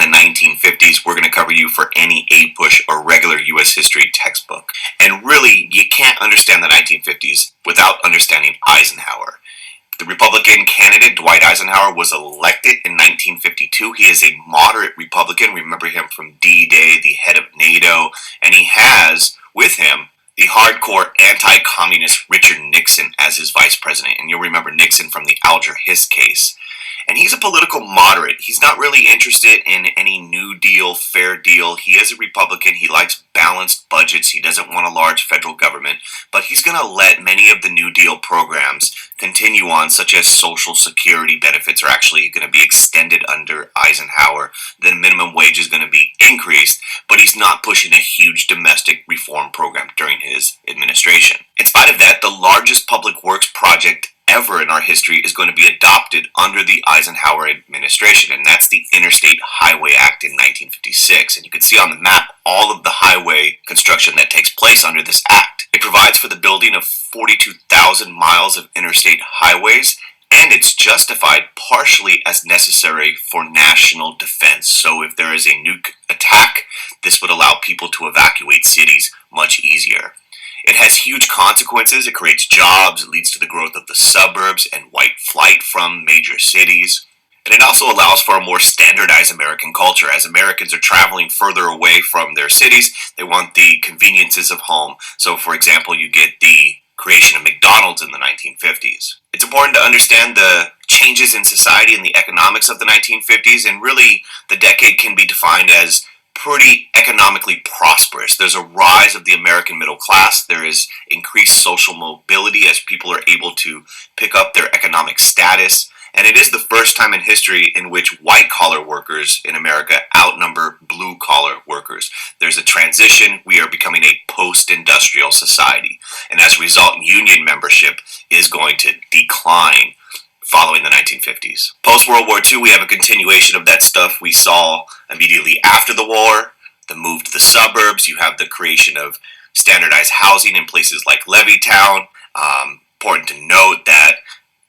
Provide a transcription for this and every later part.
1950s, we're going to cover you for any 8-push or regular U.S. history textbook. And really, you can't understand the 1950s without understanding Eisenhower. The Republican candidate, Dwight Eisenhower, was elected in 1952. He is a moderate Republican. Remember him from D-Day, the head of NATO. And he has, with him, the hardcore anti-communist Richard Nixon as his vice president. And you'll remember Nixon from the Alger Hiss case. And he's a political moderate. He's not really interested in any New Deal, fair deal. He is a Republican. He likes balanced budgets. He doesn't want a large federal government. But he's going to let many of the New Deal programs continue on, such as Social Security benefits are actually going to be extended under Eisenhower. The minimum wage is going to be increased, but he's not pushing a huge domestic reform program during his administration. In spite of that, the largest public works project ever in our history is going to be adopted under the Eisenhower administration, and that's the Interstate Highway Act in 1956. And you can see on the map all of the highway construction that takes place under this act. It provides for the building of 42,000 miles of interstate highways, and it's justified partially as necessary for national defense. So if there is a nuke attack, this would allow people to evacuate cities much easier. It has huge consequences. It creates jobs, it leads to the growth of the suburbs and white flight from major cities. And it also allows for a more standardized American culture. As Americans are traveling further away from their cities, they want the conveniences of home. So, for example, you get the creation of McDonald's in the 1950s. It's important to understand the changes in society and the economics of the 1950s, and really the decade can be defined as pretty economically prosperous. There's a rise of the American middle class. There is increased social mobility as people are able to pick up their economic status. And it is the first time in history in which white-collar workers in America outnumber blue-collar workers. There's a transition. We are becoming a post-industrial society. And as a result, union membership is going to decline following the 1950s. Post-World War II, we have a continuation of that stuff we saw immediately after the war. The move to the suburbs, you have the creation of standardized housing in places like Levittown. Important to note that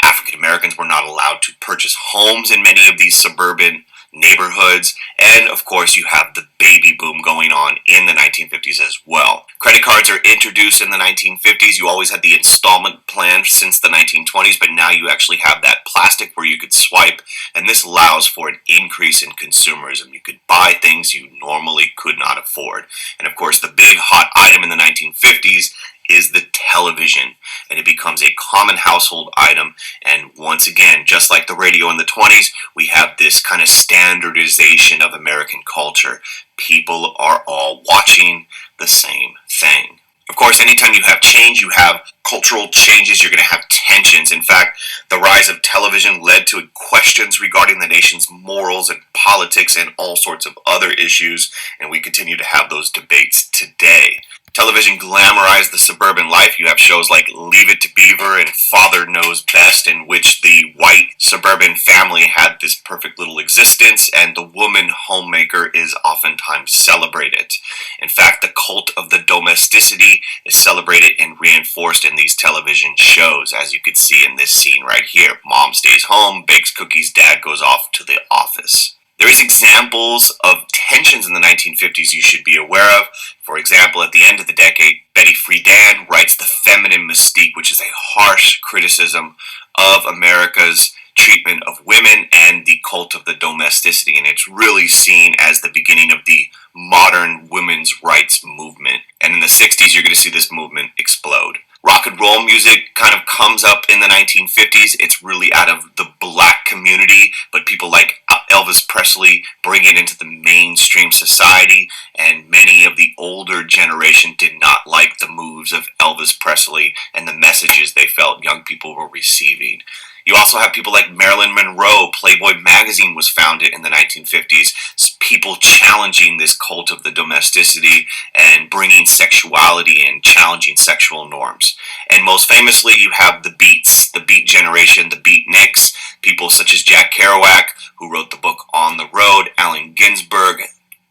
African Americans were not allowed to purchase homes in many of these suburban neighborhoods. And of course, you have the baby boom going on in the 1950s as well. Credit cards are introduced in the 1950s. You always had the installment plan since the 1920s, but now you actually have that plastic where you could swipe, and this allows for an increase in consumerism. You could buy things you normally could not afford. And of course, the big hot item in the 1950s is the television, and it becomes a common household item. And once again, just like the radio in the 20s, we have this kind of standardization of American culture. People are all watching the same thing. Of course, anytime you have change, you have cultural changes, you're going to have tensions. In fact, the rise of television led to questions regarding the nation's morals and politics and all sorts of other issues, and we continue to have those debates today. Television glamorized the suburban life. You have shows like Leave It to Beaver and Father Knows Best, in which the white suburban family had this perfect little existence, and the woman homemaker is oftentimes celebrated. In fact, the cult of the domesticity is celebrated and reinforced in these television shows, as you could see in this scene right here. Mom stays home, bakes cookies, dad goes off to the office. There is examples of tensions in the 1950s you should be aware of. For example, at the end of the decade, Betty Friedan writes The Feminine Mystique, which is a harsh criticism of America's treatment of women and the cult of the domesticity, and it's really seen as the beginning of the modern women's rights movement. And in the 60s, you're going to see this movement explode. Rock and roll music kind of comes up in the 1950s. It's really out of the black community, but people like Elvis Presley bring it into the mainstream society, and many of the older generation did not like the moves of Elvis Presley and the messages they felt young people were receiving. You also have people like Marilyn Monroe. Playboy magazine was founded in the 1950s. People challenging this cult of the domesticity and bringing sexuality and challenging sexual norms. And most famously, you have the Beats, the Beat generation, the Beatniks, people such as Jack Kerouac, who wrote the book On the Road, Allen Ginsberg,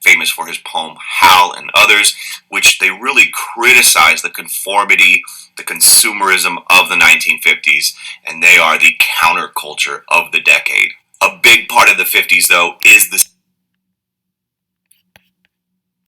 famous for his poem Howl, and others, which they really criticize the conformity, the consumerism of the 1950s, and they are the counterculture of the decade. A big part of the 50s, though, is the